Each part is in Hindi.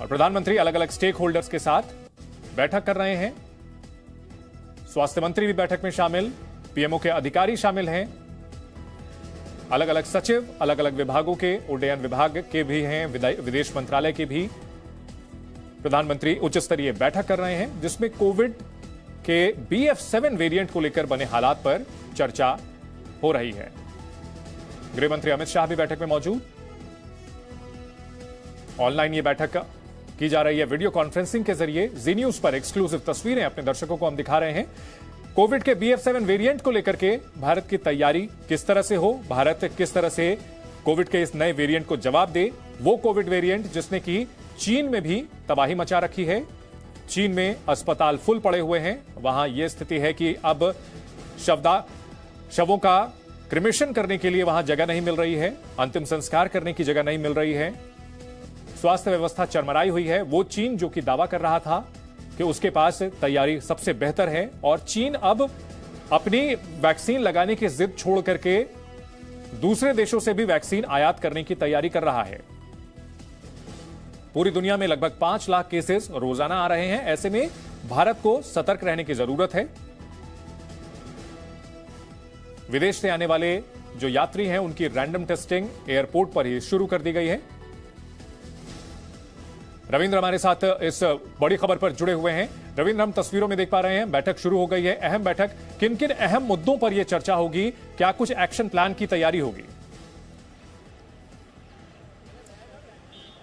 और प्रधानमंत्री अलग अलग स्टेक होल्डर्स के साथ बैठक कर रहे हैं। स्वास्थ्य मंत्री भी बैठक में शामिल, पीएमओ के अधिकारी शामिल हैं, अलग अलग सचिव अलग अलग विभागों के, उड्डयन विभाग के भी हैं, विदेश मंत्रालय के भी प्रधानमंत्री उच्च स्तरीय बैठक कर रहे हैं, जिसमें कोविड के BF7 वेरिएंट को लेकर बने हालात पर चर्चा हो रही है। गृह मंत्री अमित शाह भी बैठक में मौजूद। ऑनलाइन ये बैठक की जा रही है वीडियो कॉन्फ्रेंसिंग के जरिए। जी न्यूज पर एक्सक्लूसिव तस्वीरें अपने दर्शकों को हम दिखा रहे हैं। कोविड के BF7 वेरिएंट को लेकर के भारत की तैयारी किस तरह से हो, भारत किस तरह से कोविड के इस नए वेरिएंट को जवाब दे। वो कोविड वेरिएंट जिसने की चीन में भी तबाही मचा रखी है। चीन में अस्पताल फुल पड़े हुए हैं। वहां यह स्थिति है कि अब शवों का क्रिमेशन करने के लिए वहां जगह नहीं मिल रही है, अंतिम संस्कार करने की जगह नहीं मिल रही है। स्वास्थ्य व्यवस्था चरमराई हुई है। वो चीन जो कि दावा कर रहा था कि उसके पास तैयारी सबसे बेहतर है, और चीन अब अपनी वैक्सीन लगाने की जिद छोड़ करके दूसरे देशों से भी वैक्सीन आयात करने की तैयारी कर रहा है। पूरी दुनिया में लगभग 5 लाख केसेस रोजाना आ रहे हैं। ऐसे में भारत को सतर्क रहने की जरूरत है। विदेश से आने वाले जो यात्री हैं उनकी रैंडम टेस्टिंग एयरपोर्ट पर ही शुरू कर दी गई है। रविंद्र हमारे साथ इस बड़ी खबर पर जुड़े हुए हैं। रविंद्र, हम तस्वीरों में देख पा रहे हैं बैठक शुरू हो गई है। अहम बैठक, किन किन अहम मुद्दों पर यह चर्चा होगी, क्या कुछ एक्शन प्लान की तैयारी होगी?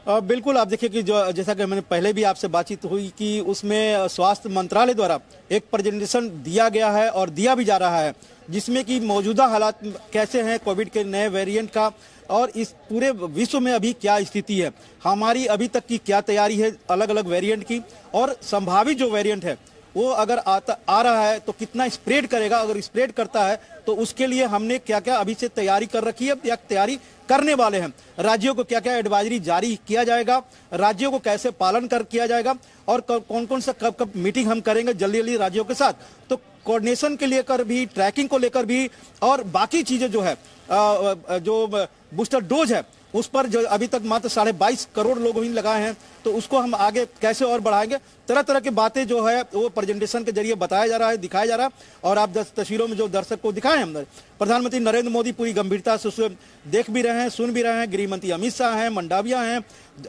बिल्कुल, आप देखिए कि जो जैसा कि मैंने पहले भी आपसे बातचीत हुई कि उसमें स्वास्थ्य मंत्रालय द्वारा एक प्रेजेंटेशन दिया गया है और दिया भी जा रहा है, जिसमें कि मौजूदा हालात कैसे हैं कोविड के नए वेरिएंट का, और इस पूरे विश्व में अभी क्या स्थिति है, हमारी अभी तक की क्या तैयारी है अलग अलग वेरिएंट की, और संभावित जो वेरिएंट है वो अगर आ रहा है तो कितना स्प्रेड करेगा, अगर स्प्रेड करता है तो उसके लिए हमने क्या क्या अभी से तैयारी कर रखी है या तैयारी करने वाले हैं। राज्यों को क्या क्या एडवाइजरी जारी किया जाएगा, राज्यों को कैसे पालन किया जाएगा, और कौन कौन सा कब कब मीटिंग हम करेंगे जल्दी जल्दी राज्यों के साथ, तो कोऑर्डिनेशन के लेकर भी, ट्रैकिंग को लेकर भी, और बाकी चीजें जो है जो बूस्टर डोज है उस पर जो अभी तक मात्र 22.5 करोड़ लोग ही लगाए हैं, तो उसको हम आगे कैसे और बढ़ाएंगे, तरह तरह की बातें जो है वो प्रेजेंटेशन के जरिए बताया जा रहा है, दिखाया जा रहा है। और आप तस्वीरों में जो दर्शक को दिखाए हैं, प्रधानमंत्री नरेंद्र मोदी पूरी गंभीरता से उसे देख भी रहे हैं, सुन भी रहे हैं। गृह मंत्री अमित शाह हैं, मंडाविया हैं,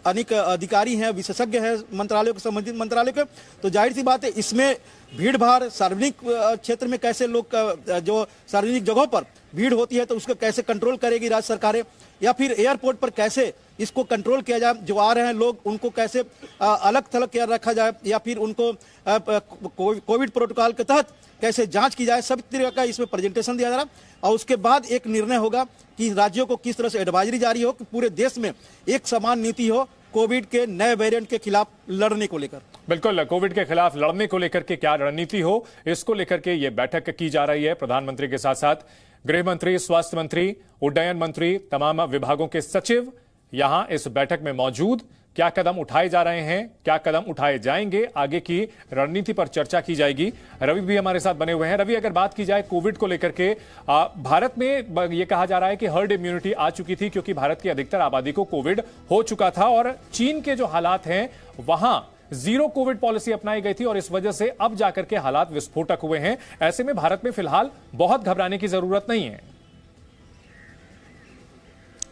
अनेक अधिकारी हैं, विशेषज्ञ हैं मंत्रालयों के, संबंधित मंत्रालय के। तो जाहिर सी बात है इसमें भीड़ भाड़, सार्वजनिक क्षेत्र में कैसे लोग जो सार्वजनिक जगहों पर भीड़ होती है तो उसको कैसे कंट्रोल करेगी राज्य सरकारें, या फिर एयरपोर्ट पर कैसे इसको कंट्रोल किया जाए, जो आ रहे हैं लोग उनको कैसे अलग थलग किया रखा जाए, या फिर उनको कोविड प्रोटोकॉल के तहत कैसे जांच की जाए, सब तरह का इसमें प्रेजेंटेशन दिया जा रहा है। और उसके बाद एक निर्णय होगा कि राज्यों को किस तरह से एडवाइजरी जारी हो कि पूरे देश में एक समान नीति हो कोविड के नए वेरिएंट के खिलाफ लड़ने को लेकर। बिल्कुल, कोविड के खिलाफ लड़ने को लेकर के क्या रणनीति हो, इसको लेकर के ये बैठक की जा रही है। प्रधानमंत्री के साथ साथ गृह मंत्री, स्वास्थ्य मंत्री, उड्डयन मंत्री, तमाम विभागों के सचिव यहां इस बैठक में मौजूद। क्या कदम उठाए जा रहे हैं, क्या कदम उठाए जाएंगे, आगे की रणनीति पर चर्चा की जाएगी। रवि भी हमारे साथ बने हुए हैं। रवि, अगर बात की जाए कोविड को लेकर के, भारत में यह कहा जा रहा है कि हर्ड इम्यूनिटी आ चुकी थी क्योंकि भारत की अधिकतर आबादी को कोविड हो चुका था, और चीन के जो हालात हैं वहां जीरो कोविड पॉलिसी अपनाई गई थी, और इस वजह से अब जाकर के हालात विस्फोटक हुए हैं। ऐसे में भारत में फिलहाल बहुत घबराने की जरूरत नहीं है।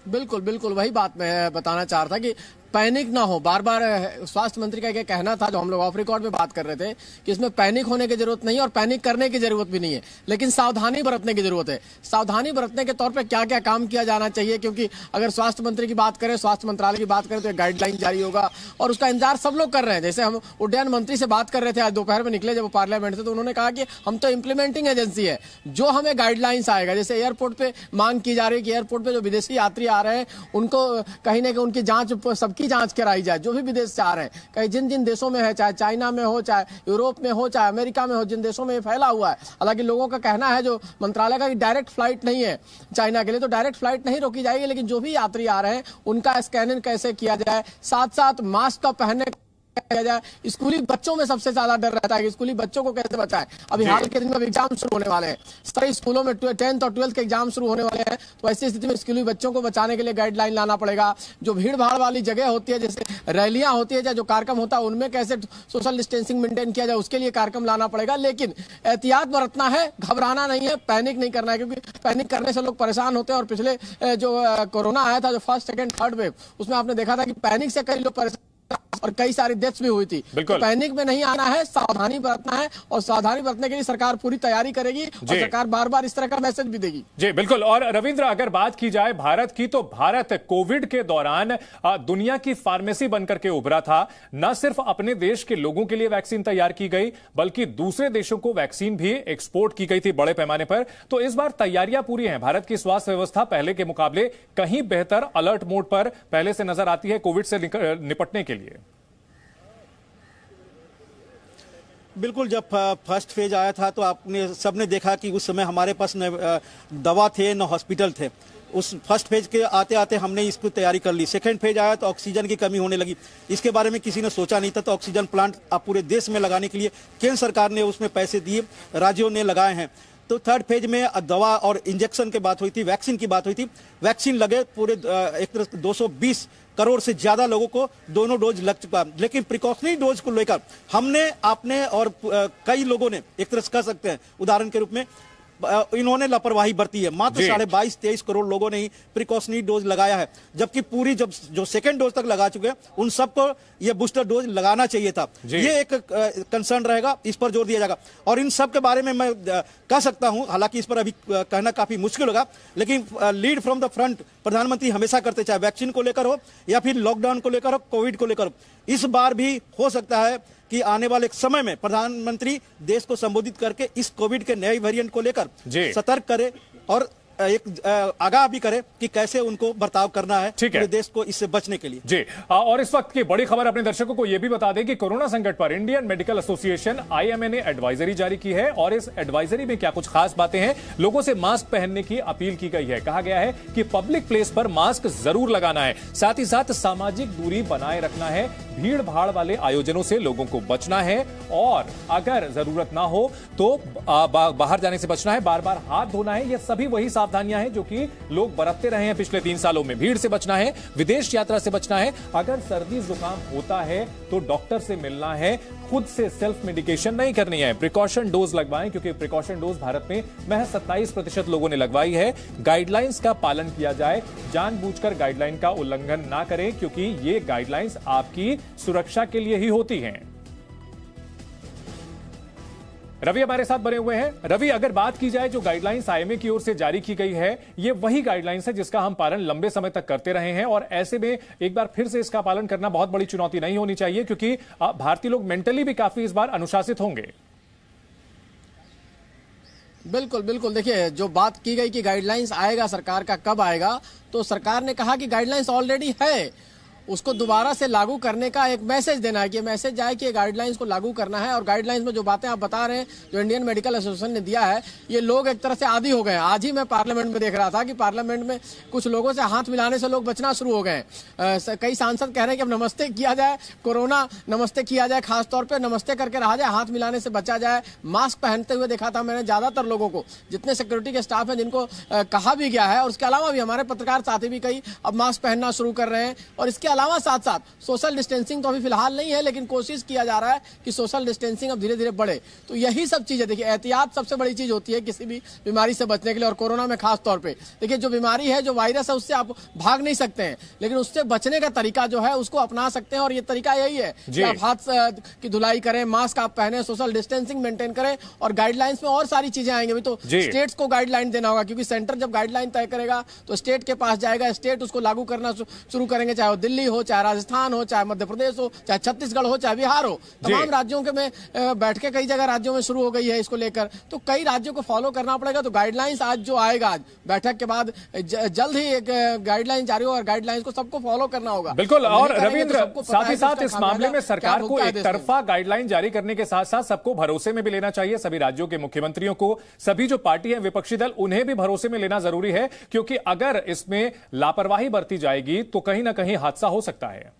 बिल्कुल बिल्कुल, वही बात मैं बताना चाह रहा था कि पैनिक ना हो। बार बार स्वास्थ्य मंत्री का कहना था, जो हम लोग ऑफ रिकॉर्ड में बात कर रहे थे, कि इसमें पैनिक होने की जरूरत नहीं है और पैनिक करने की जरूरत भी नहीं है, लेकिन सावधानी बरतने की जरूरत है। सावधानी बरतने के तौर पे क्या क्या काम किया जाना चाहिए, क्योंकि अगर स्वास्थ्य मंत्री की बात करें, स्वास्थ्य मंत्रालय की बात करें, तो एक गाइडलाइन जारी होगा और उसका इंतजार सब लोग कर रहे हैं। जैसे हम उड्डयन मंत्री से बात कर रहे थे आज दोपहर में निकले जब वो पार्लियामेंट से, तो उन्होंने कहा कि हम तो इंप्लीमेंटिंग एजेंसी है, जो हमें गाइडलाइंस आएगा। जैसे एयरपोर्ट पे मांग की जा रही है कि एयरपोर्ट पे जो विदेशी यात्री आ रहे हैं उनको कहीं ना कहीं उनकी जांच, सबकी जांच कराई जाए, जो भी विदेश से आ रहे हैं, कहीं जिन जिन देशों में है, चाहे चाइना में हो, चाहे यूरोप में हो, चाहे अमेरिका में हो, जिन देशों में फैला हुआ है। हालांकि लोगों का कहना है, जो मंत्रालय का, कि डायरेक्ट फ्लाइट नहीं है चाइना के लिए, तो डायरेक्ट फ्लाइट नहीं रोकी जाएगी, लेकिन जो भी यात्री आ रहे हैं उनका स्कैनिंग कैसे किया जाए, साथ साथ मास्क का पहनने किया जाए। स्कूली बच्चों में सबसे ज्यादा डर रहता है कि स्कूली बच्चों को कैसे बचाएं। अभी हाल के दिन में एग्जाम शुरू होने वाले हैं, सारे स्कूलों में 10th और 12th के एग्जाम शुरू होने वाले हैं। तो ऐसी स्थिति में स्कूली बच्चों को बचाने के लिए गाइडलाइन लाना पड़ेगा। जो भीड़ भाड़ वाली जगह होती है, जैसे रैलियां होती है, जो कार्यक्रम होता है, उनमें कैसे सोशल डिस्टेंसिंग मेंटेन किया जाए, उसके लिए कार्यक्रम लाना पड़ेगा। लेकिन एहतियात बरतना है, घबराना नहीं है, पैनिक नहीं करना है, क्योंकि पैनिक करने से लोग परेशान होते हैं। और पिछले जो कोरोना आया था, जो फर्स्ट सेकंड थर्ड वेव, उसमें आपने देखा था कि पैनिक से कई लोग परेशान और कई सारी डेथ्स भी हुई थी। तो पैनिक में नहीं आना है, सावधानी बरतना है, और सावधानी बरतने के लिए सरकार पूरी तैयारी करेगी और सरकार बार बार इस तरह का मैसेज भी देगी। जी बिल्कुल। और रविंद्र, अगर बात की जाए भारत की, तो भारत कोविड के दौरान दुनिया की फार्मेसी बनकर के उभरा था। न सिर्फ अपने देश के लोगों के लिए वैक्सीन तैयार की गई, बल्कि दूसरे देशों को वैक्सीन भी एक्सपोर्ट की गई थी बड़े पैमाने पर। तो इस बार तैयारियां पूरी हैं। भारत की स्वास्थ्य व्यवस्था पहले के मुकाबले कहीं बेहतर अलर्ट मोड पर पहले से नजर आती है कोविड से निपटने के लिए। बिल्कुल, जब फर्स्ट फेज आया था तो आपने सबने देखा कि उस समय हमारे पास न दवा थे न हॉस्पिटल थे। उस फर्स्ट फेज के आते आते हमने इसको तैयारी कर ली। सेकंड फेज आया तो ऑक्सीजन की कमी होने लगी। इसके बारे में किसी ने सोचा नहीं था। तो ऑक्सीजन प्लांट आप पूरे देश में लगाने के लिए केंद्र सरकार ने उसमें पैसे दिए, राज्यों ने लगाए हैं। तो थर्ड फेज में दवा और इंजेक्शन की बात हुई थी, वैक्सीन की बात हुई थी। वैक्सीन लगे पूरे एक तरह 220 करोड़ से ज्यादा लोगों को दोनों डोज लग चुका। लेकिन प्रिकॉशनरी डोज को लेकर हमने, आपने और कई लोगों ने, एक तरह से कह सकते हैं उदाहरण के रूप में, इन्होंने लापरवाही बरती है। मात्र 22-23 करोड़ लोगों ने ही प्रिकॉशनरी डोज लगाया है, जबकि पूरी जो सेकंड डोज तक लगा चुके हैं उन सबको ये बूस्टर डोज लगाना चाहिए था। ये एक कंसर्न रहेगा, इस पर जोर दिया जाएगा। और इन सब के बारे में मैं कह सकता हूं, हालांकि इस पर अभी कहना काफी मुश्किल होगा, लेकिन लीड फ्रॉम द फ्रंट प्रधानमंत्री हमेशा करते, चाहे वैक्सीन को लेकर हो या फिर लॉकडाउन को लेकर हो, कोविड को लेकर हो। इस बार भी हो सकता है कि आने वाले समय में प्रधानमंत्री देश को संबोधित करके इस कोविड के नए वेरिएंट को लेकर सतर्क करे और एक आगाह भी करे कि कैसे उनको बर्ताव करना है पूरे देश को इससे बचने के लिए। जी, और इस वक्त की बड़ी खबर अपने दर्शकों को यह भी बता दें कि कोरोना संकट पर इंडियन मेडिकल एसोसिएशन IMA ने एडवाइजरी जारी की है। और इस एडवाइजरी में क्या कुछ खास बातें हैं, लोगों से मास्क पहनने की अपील की गई है। कहा गया है कि पब्लिक प्लेस पर मास्क जरूर लगाना है, साथ ही साथ सामाजिक दूरी बनाए रखना है, भीड़ भाड़ वाले आयोजनों से लोगों को बचना है, और अगर जरूरत ना हो तो बाहर जाने से बचना है, बार बार हाथ धोना है। ये सभी वही सावधानियां हैं जो कि लोग बरतते रहे हैं पिछले 3 सालों में। भीड़ से बचना है, विदेश यात्रा से बचना है, अगर सर्दी जुकाम होता है तो डॉक्टर से मिलना है, खुद से सेल्फ मेडिकेशन नहीं करनी है, प्रिकॉशन डोज लगवाएं, क्योंकि प्रिकॉशन डोज भारत में महज 27% लोगों ने लगवाई है। गाइडलाइंस का पालन किया जाए, जानबूझकर गाइडलाइन का उल्लंघन ना करें, क्योंकि ये गाइडलाइंस आपकी सुरक्षा के लिए ही होती हैं। रवि हमारे साथ बने हुए हैं। रवि, अगर बात की जाए जो गाइडलाइंस IMA की ओर से जारी की गई है, ये वही गाइडलाइंस है जिसका हम पालन लंबे समय तक करते रहे हैं, और ऐसे में एक बार फिर से इसका पालन करना बहुत बड़ी चुनौती नहीं होनी चाहिए, क्योंकि भारतीय लोग मेंटली भी काफी इस बार अनुशासित होंगे। बिल्कुल बिल्कुल, देखिए जो बात की गई कि गाइडलाइंस आएगा सरकार का, कब आएगा, तो सरकार ने कहा कि गाइडलाइंस ऑलरेडी है, उसको दोबारा से लागू करने का एक मैसेज देना है कि मैसेज जाए कि गाइडलाइंस को लागू करना है। और गाइडलाइंस में जो बातें आप बता रहे हैं, जो इंडियन मेडिकल एसोसिएशन ने दिया है, ये लोग एक तरह से आदी हो गए हैं। आज ही मैं पार्लियामेंट में देख रहा था कि पार्लियामेंट में कुछ लोगों से हाथ मिलाने से लोग बचना शुरू हो गए। कई सांसद कह रहे हैं कि अब नमस्ते किया जाए, कोरोना नमस्ते किया जाए, खासतौर पर नमस्ते करके रहा जाए, हाथ मिलाने से बचा जाए। मास्क पहनते हुए देखा था मैंने ज्यादातर लोगों को, जितने सिक्योरिटी के स्टाफ हैं जिनको कहा भी गया है, और उसके अलावा भी हमारे पत्रकार साथी भी कई अब मास्क पहनना शुरू कर रहे हैं। और इसके अलावा साथ साथ सोशल डिस्टेंसिंग तो अभी फिलहाल नहीं है, लेकिन कोशिश किया जा रहा है कि सोशल डिस्टेंसिंग अब धीरे धीरे बढ़े। तो यही सब चीजें, देखिए एहतियात सबसे बड़ी चीज होती है किसी भी बीमारी से बचने के लिए, और कोरोना में खास तौर पे। देखिए जो बीमारी है, जो वायरस है, उससे आप भाग नहीं सकते हैं, लेकिन उससे बचने का तरीका जो है उसको अपना सकते हैं। और ये तरीका यही है कि आप हाथ की धुलाई करें, मास्क आप पहने, सोशल डिस्टेंसिंग मेंटेन करें, और गाइडलाइंस में और सारी चीजें आएंगे। तो स्टेट्स को गाइडलाइन देना होगा, क्योंकि सेंटर जब गाइडलाइन तय करेगा तो स्टेट के पास जाएगा, स्टेट उसको लागू करना शुरू करेंगे, चाहे वो दिल्ली हो, चाहे राजस्थान हो, चाहे मध्य प्रदेश हो, चाहे छत्तीसगढ़ हो, चाहे बिहार हो। तमाम राज्यों के में बैठ के कई जगह राज्यों में शुरू हो गई है इसको लेकर, तो कई राज्यों को फॉलो करना पड़ेगा। तो गाइडलाइंस आज जो आएगा, आज बैठक के बाद जल्द ही एक गाइडलाइन जारी होगा, और गाइडलाइंस को सबको फॉलो करना होगा। बिल्कुल। और रविंद्र, साथ ही साथ इस मामले में सरकार को एक तरफा गाइडलाइन जारी करने के साथ साथ सबको भरोसे में भी लेना चाहिए। सभी राज्यों के मुख्यमंत्रियों को, सभी जो पार्टी है, विपक्षी दल, उन्हें भी भरोसे में लेना जरूरी है, क्योंकि अगर इसमें लापरवाही बरती जाएगी तो कहीं ना कहीं हादसा हो सकता है।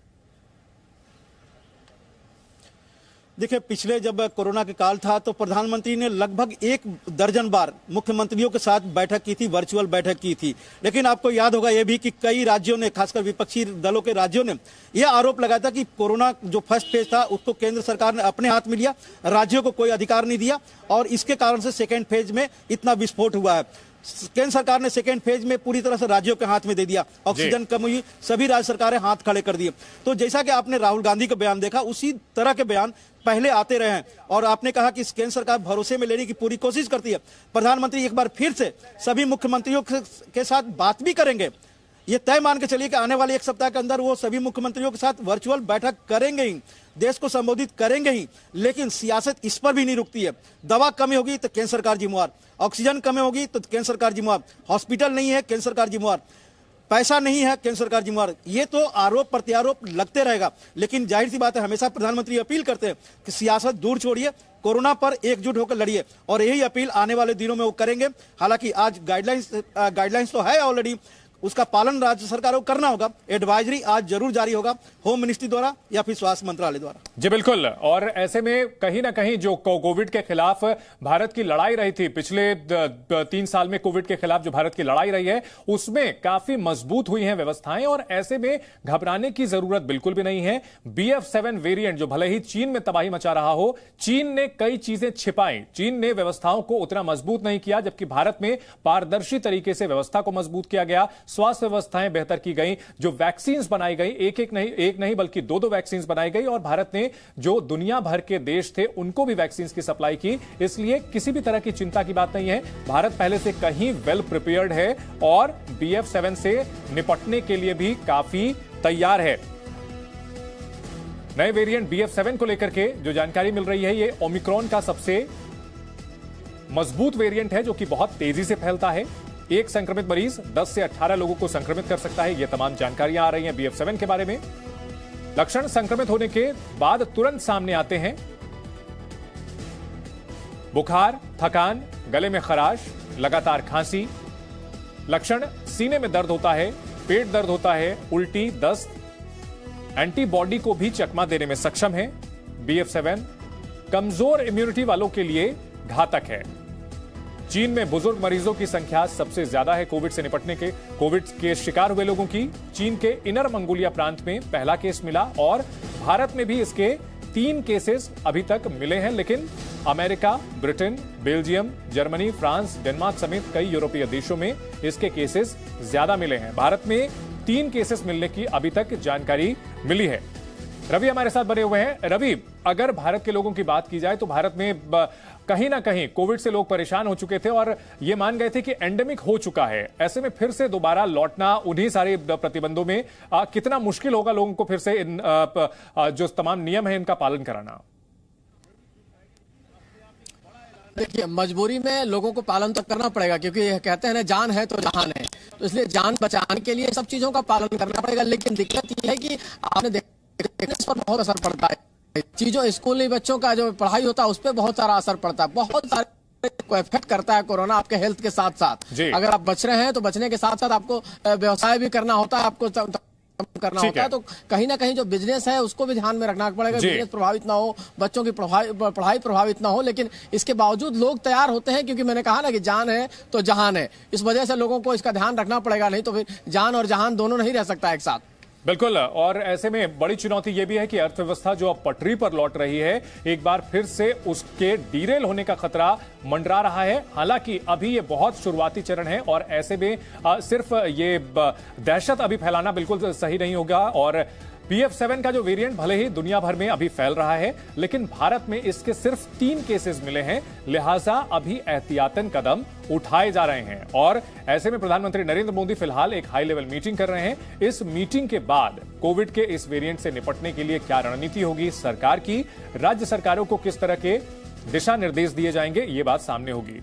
देखिए, पिछले जब कोरोना के काल था तो प्रधानमंत्री ने लगभग 1 दर्जन बार मुख्यमंत्रियों के साथ बैठक की थी, वर्चुअल बैठक की थी। लेकिन आपको याद होगा यह भी कि कई राज्यों ने, खासकर विपक्षी दलों के राज्यों ने यह आरोप लगाया था कि कोरोना जो फर्स्ट फेज था उसको केंद्र सरकार ने अपने हाथ में लिया, राज्यों को कोई अधिकार नहीं दिया और इसके कारण से सेकेंड फेज में इतना विस्फोट हुआ है। केंद्र सरकार ने सेकेंड फेज में पूरी तरह से राज्यों के हाथ में दे दिया, ऑक्सीजन कम हुई, सभी राज्य सरकारें हाथ खड़े कर दिए। तो जैसा कि आपने राहुल गांधी का बयान देखा, उसी तरह के बयान पहले आते रहे हैं और आपने कहा कि केंद्र सरकार भरोसे में लेने की पूरी कोशिश करती है। प्रधानमंत्री एक बार फिर से सभी मुख्यमंत्रियों के साथ बात भी करेंगे। ये तय मान के चलिए कि आने वाले 1 सप्ताह के अंदर वो सभी मुख्यमंत्रियों के साथ वर्चुअल बैठक करेंगे ही, देश को संबोधित करेंगे ही। लेकिन सियासत इस पर भी नहीं रुकती है। दवा कमी होगी तो केंद्र सरकार जिम्मेवार, ऑक्सीजन कमी होगी तो केंद्र सरकार जिम्मेवार, हॉस्पिटल नहीं है केंद्र सरकार जिम्मेवार, पैसा नहीं है केंद्र सरकार जिम्मेवार। ये तो आरोप प्रत्यारोप लगते रहेगा। लेकिन जाहिर सी बात है, हमेशा प्रधानमंत्री अपील करते हैं कि सियासत दूर छोड़िए, कोरोना पर एकजुट होकर लड़िए और यही अपील आने वाले दिनों में वो करेंगे। हालांकि आज गाइडलाइंस तो है ऑलरेडी, उसका पालन राज्य सरकारों को करना होगा। एडवाइजरी आज जरूर जारी होगा, होम मिनिस्ट्री द्वारा या फिर स्वास्थ्य मंत्रालय द्वारा। जी बिल्कुल। और ऐसे में कहीं ना कहीं जो कोविड के खिलाफ भारत की लड़ाई रही थी, पिछले 3 साल में कोविड के खिलाफ जो भारत की लड़ाई रही है उसमें काफी मजबूत हुई हैं व्यवस्थाएं और ऐसे में घबराने की जरूरत बिल्कुल भी नहीं है। BF7 वेरिएंट जो भले ही चीन में तबाही मचा रहा हो, चीन ने कई चीजें छिपाई, चीन ने व्यवस्थाओं को उतना मजबूत नहीं किया, जबकि भारत में पारदर्शी तरीके से व्यवस्था को मजबूत किया गया, स्वास्थ्य व्यवस्थाएं बेहतर की गई, जो वैक्सीन बनाई गई, एक नहीं बल्कि 2 वैक्सीन बनाई गई और भारत ने जो दुनिया भर के देश थे उनको भी वैक्सीन की सप्लाई की। इसलिए किसी भी तरह की चिंता की बात नहीं है। भारत पहले से कहीं वेल प्रिपेयर्ड है और BF7 से निपटने के लिए भी काफी तैयार है। नए वेरिएंट BF7 को लेकर के जो जानकारी मिल रही है, ये ओमिक्रॉन का सबसे मजबूत वेरिएंट है जो कि बहुत तेजी से फैलता है। एक संक्रमित मरीज 10 से 18 लोगों को संक्रमित कर सकता है। ये तमाम जानकारियां आ रही हैं BF7 के बारे में। लक्षण संक्रमित होने के बाद तुरंत सामने आते हैं, बुखार, थकान, गले में खराश, लगातार खांसी। लक्षण सीने में दर्द होता है, पेट दर्द होता है, उल्टी, दस्त। एंटीबॉडी को भी चकमा देने में सक्षम है। BF7 कमजोर इम्यूनिटी वालों के लिए घातक है। चीन में बुजुर्ग मरीजों की संख्या सबसे ज्यादा है कोविड से निपटने के। कोविड के शिकार हुए लोगों की चीन के इनर मंगोलिया प्रांत में पहला केस मिला और भारत में भी इसके 3 केसेस अभी तक मिले हैं। लेकिन America, Britain, Belgium, Germany, France, Denmark समेत कई यूरोपीय देशों में इसके केसेस ज्यादा मिले हैं। भारत में 3 केसेस मिलने की अभी तक जानकारी मिली है। रवि हमारे साथ बने हुए हैं। रवि, अगर भारत के लोगों की बात की जाए तो भारत में कहीं ना कहीं कोविड से लोग परेशान हो चुके थे और ये मान गए थे कि एंडेमिक हो चुका है। ऐसे में फिर से दोबारा लौटना उन्हीं सारे प्रतिबंधों में कितना मुश्किल होगा लोगों को फिर से इन जो तमाम नियम है इनका पालन कराना? देखिए, मजबूरी में लोगों को पालन तो करना पड़ेगा क्योंकि कहते हैं ना, जान है तो जहान है। तो इसलिए जान बचाने के लिए सब चीजों का पालन करना पड़ेगा। लेकिन दिक्कत यह है कि आपने देखने इस पर बहुत असर पड़ता है। चीजों स्कूली बच्चों का जो पढ़ाई होता है उस पर बहुत सारा असर पड़ता है। बहुत सारे को इफेक्ट करता है कोरोना आपके हेल्थ के साथ साथ। अगर आप बच रहे हैं तो बचने के साथ साथ आपको व्यवसाय भी करना होता है, आपको करना होता है। तो कहीं ना कहीं जो बिजनेस है उसको भी ध्यान में रखना पड़ेगा, बिजनेस प्रभावित ना हो, बच्चों की पढ़ाई प्रभावित ना हो। लेकिन इसके बावजूद लोग तैयार होते हैं क्योंकि मैंने कहा ना कि जान है तो जहान है। इस वजह से लोगों को इसका ध्यान रखना पड़ेगा, नहीं तो फिर जान और जहान दोनों नहीं रह सकता एक साथ। बिल्कुल। और ऐसे में बड़ी चुनौती यह भी है कि अर्थव्यवस्था जो अब पटरी पर लौट रही है, एक बार फिर से उसके डीरेल होने का खतरा मंडरा रहा है। हालांकि अभी ये बहुत शुरुआती चरण है और ऐसे में सिर्फ ये दहशत अभी फैलाना बिल्कुल सही नहीं होगा। और BF7 का जो वेरिएंट भले ही दुनिया भर में अभी फैल रहा है, लेकिन भारत में इसके सिर्फ 3 केसेस मिले हैं, लिहाजा अभी एहतियातन कदम उठाए जा रहे हैं। और ऐसे में प्रधानमंत्री नरेंद्र मोदी फिलहाल एक हाई लेवल मीटिंग कर रहे हैं। इस मीटिंग के बाद कोविड के इस वेरिएंट से निपटने के लिए क्या रणनीति होगी सरकार की, राज्य सरकारों को किस तरह के दिशा निर्देश दिए जाएंगे, ये बात सामने होगी।